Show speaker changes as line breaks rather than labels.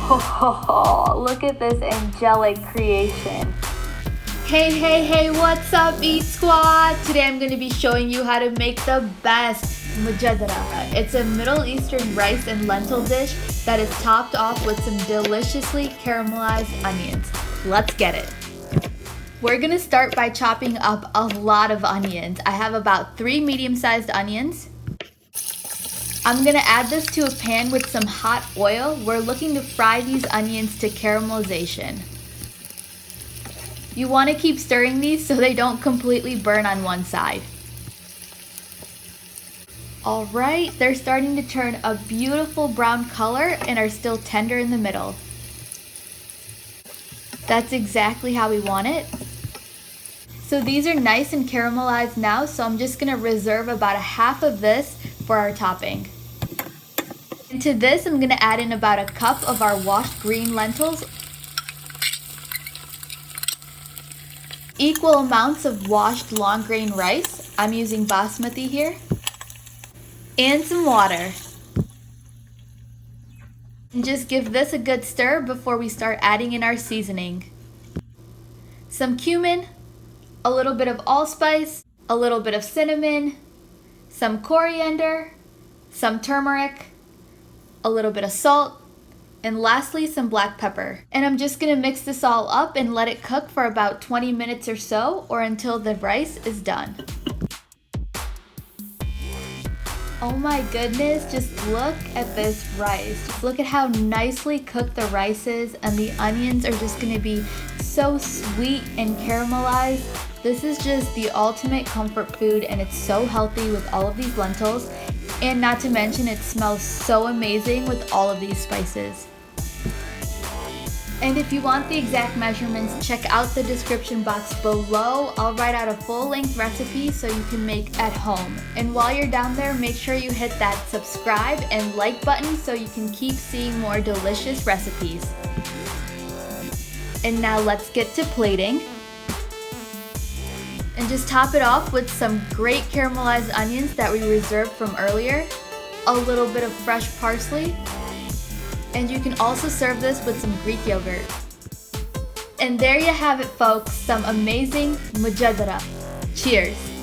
Oh, look at this angelic creation. Hey, what's up, Eat Squad? Today I'm going to be showing you how to make the best mujaddara. It's a Middle Eastern rice and lentil dish that is topped off with some deliciously caramelized onions. Let's get it. We're going to start by chopping up a lot of onions. I have about 3 medium-sized onions. I'm going to add this to a pan with some hot oil. We're looking to fry these onions to caramelization. You want to keep stirring these so they don't completely burn on one side. Alright, they're starting to turn a beautiful brown color and are still tender in the middle. That's exactly how we want it. So these are nice and caramelized now, so I'm just going to reserve about a half of this for our topping. And to this, I'm going to add in about a cup of our washed green lentils, equal amounts of washed long grain rice, I'm using Basmati here, and some water. And just give this a good stir before we start adding in our seasoning. Some cumin, a little bit of allspice, a little bit of cinnamon, some coriander, some turmeric, a little bit of salt, and lastly some black pepper. And I'm just gonna mix this all up and let it cook for about 20 minutes or so, or until the rice is done. Oh my goodness, just look at this rice. Just look at how nicely cooked the rice is, and the onions are just gonna be so sweet and caramelized. This is just the ultimate comfort food, and it's so healthy with all of these lentils. And not to mention, it smells so amazing with all of these spices. And if you want the exact measurements, check out the description box below. I'll write out a full-length recipe so you can make at home. And while you're down there, make sure you hit that subscribe and like button so you can keep seeing more delicious recipes. And now let's get to plating. And just top it off with some great caramelized onions that we reserved from earlier, a little bit of fresh parsley, and you can also serve this with some Greek yogurt. And there you have it, folks, some amazing mujaddara. Cheers!